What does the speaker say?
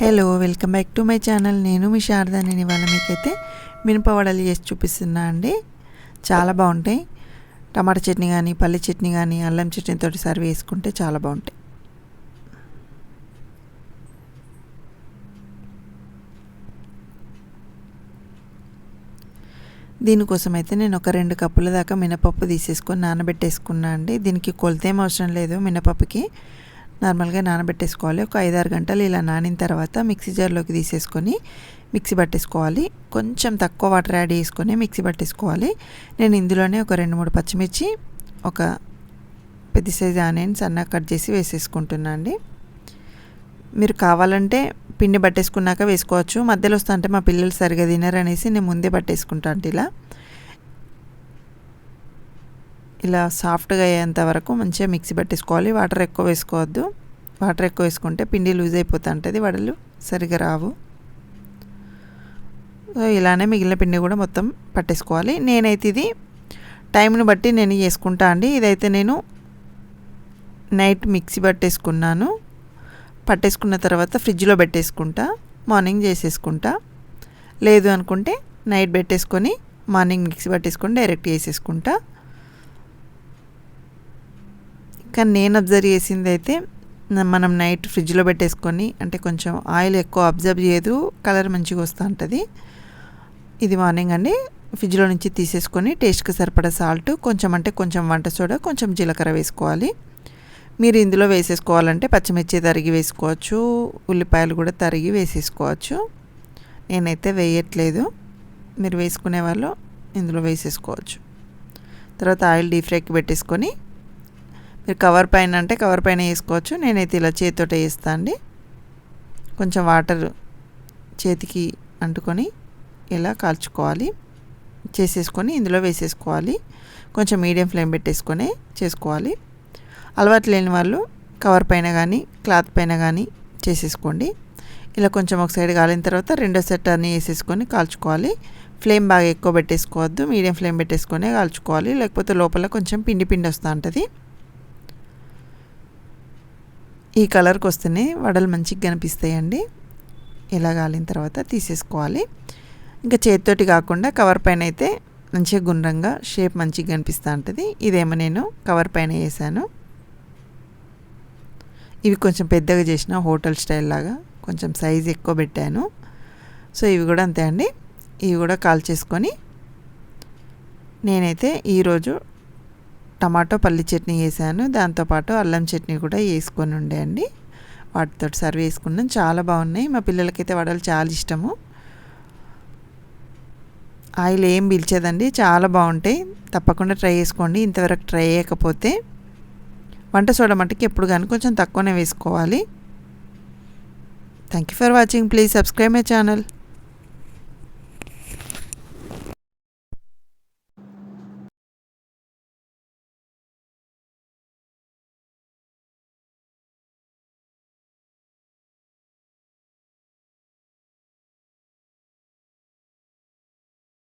Hello welcome back to my channel. నేను మీ శారద. నేను ఇవాళ మీకైతే మినప వడలు చేసి చూపిస్తున్నా అండి. చాలా బాగుంటాయి. టమాటా చట్నీ కానీ, పల్లి చట్నీ కానీ, అల్లం చట్నీతో సర్వ్ చేసుకుంటే చాలా బాగుంటాయి. దీనికోసం అయితే నేను ఒక 2 కప్పుల దాకా మినపప్పు తీసేసుకొని నానబెట్టేసుకున్నా అండి. దీనికి కొలతేం అవసరం లేదు. మినపప్పుకి నార్మల్గా నానబెట్టేసుకోవాలి. ఒక 5-6 గంటలు ఇలా నానిన తర్వాత మిక్సీ జార్లోకి తీసేసుకొని మిక్సీ పట్టేసుకోవాలి. కొంచెం తక్కువ వాటర్ యాడ్ చేసుకొని మిక్సీ పట్టేసుకోవాలి. నేను ఇందులోనే ఒక 2-3 పచ్చిమిర్చి, ఒక పెద్ద సైజు ఆనియన్ సన్నగా కట్ చేసి వేసేసుకుంటున్నా అండి. మీరు కావాలంటే పిండి పట్టేసుకున్నాక వేసుకోవచ్చు. మధ్యలో వస్తా అంటే మా పిల్లలు సరిగా తినరనేసి నేను ముందే పట్టేసుకుంటా అంటే ఇలా సాఫ్ట్గా అయ్యేంత వరకు మంచిగా మిక్సీ పట్టేసుకోవాలి. వాటర్ ఎక్కువ వేసుకోవద్దు. వాటర్ ఎక్కువ వేసుకుంటే పిండి లూజ్ అయిపోతూ ఉంటుంది, వడలు సరిగా రావు. సో ఇలానే మిగిలిన పిండి కూడా మొత్తం పట్టేసుకోవాలి. నేనైతే ఇది టైంని బట్టి నేను చేసుకుంటా అండి. ఇదైతే నేను నైట్ మిక్సీ పట్టేసుకున్నాను. పట్టేసుకున్న తర్వాత ఫ్రిడ్జ్లో పెట్టేసుకుంటా, మార్నింగ్ చేసేసుకుంటా. లేదు అనుకుంటే నైట్ పెట్టేసుకొని మార్నింగ్ మిక్సీ పట్టేసుకొని డైరెక్ట్ చేసేసుకుంటా. కానీ నేను అబ్జర్వ్ చేసింది అయితే మనం నైట్ ఫ్రిడ్జ్లో పెట్టేసుకొని అంటే కొంచెం ఆయిల్ ఎక్కువ అబ్జర్వ్ చేయదు, కలర్ మంచిగా వస్తూ ఉంటుంది. ఇది మార్నింగ్ అండి ఫ్రిడ్జ్లో నుంచి తీసేసుకొని టేస్ట్కి సరిపడా సాల్ట్, కొంచెం అంటే కొంచెం వంట సోడా, కొంచెం జీలకర్ర వేసుకోవాలి. మీరు ఇందులో వేసేసుకోవాలంటే పచ్చిమిర్చి తరిగి వేసుకోవచ్చు, ఉల్లిపాయలు కూడా తరిగి వేసేసుకోవచ్చు. నేనైతే వేయట్లేదు. మీరు వేసుకునే వాళ్ళు ఇందులో వేసేసుకోవచ్చు. తర్వాత ఆయిల్ డీప్ ఫ్రైకి పెట్టేసుకొని మీరు కవర్ పైన అంటే కవర్ పైన వేసుకోవచ్చు. నేనైతే ఇలా చేతితోటే వేస్తాను అండి. కొంచెం వాటర్ చేతికి అంటుకొని ఇలా కాల్చుకోవాలి. చేసేసుకొని ఇందులో వేసేసుకోవాలి. కొంచెం మీడియం ఫ్లేమ్ పెట్టేసుకొని చేసుకోవాలి. అలవాటు లేని వాళ్ళు కవర్ పైన కానీ క్లాత్ పైన కానీ చేసేసుకోండి. ఇలా కొంచెం ఒక సైడ్ కాలిన తర్వాత రెండో సెట్ అన్నీ వేసేసుకొని కాల్చుకోవాలి. ఫ్లేమ్ బాగా ఎక్కువ పెట్టేసుకోవద్దు, మీడియం ఫ్లేమ్ పెట్టేసుకొని కాల్చుకోవాలి. లేకపోతే లోపల కొంచెం పిండి పిండి వస్తూ ఉంటుంది. ఈ కలర్కి వస్తేనే వడలు మంచిగా కనిపిస్తాయండి. ఇలా కాలిన తర్వాత తీసేసుకోవాలి. ఇంకా చేతితోటి కాకుండా కవర్ పైన అయితే మంచిగా గుండ్రంగా షేప్ మంచిగా కనిపిస్తూ ఉంటుంది. ఇదేమో నేను కవర్ పైన వేసాను. ఇవి కొంచెం పెద్దగా చేసిన హోటల్ స్టైల్ లాగా కొంచెం సైజ్ ఎక్కువ పెట్టాను. సో ఇవి కూడా అంతే అండి. ఇవి కూడా కాల్చేసుకొని నేనైతే ఈరోజు టమాటో పల్లి చట్నీ వేసాను. దాంతోపాటు అల్లం చట్నీ కూడా వేసుకొని ఉండే అండి. వాటితో సర్వ్ చేసుకున్నాను. చాలా బాగున్నాయి. మా పిల్లలకైతే వడలు చాలా ఇష్టము. ఆయిల్ ఏం పీల్చేదండి, చాలా బాగుంటాయి. తప్పకుండా ట్రై చేసుకోండి. ఇంతవరకు ట్రై చేయకపోతే వంట సోడా మట్టుకి ఎప్పుడు కానీ కొంచెం తక్కువనే వేసుకోవాలి. Thank you for watching. Please subscribe my channel.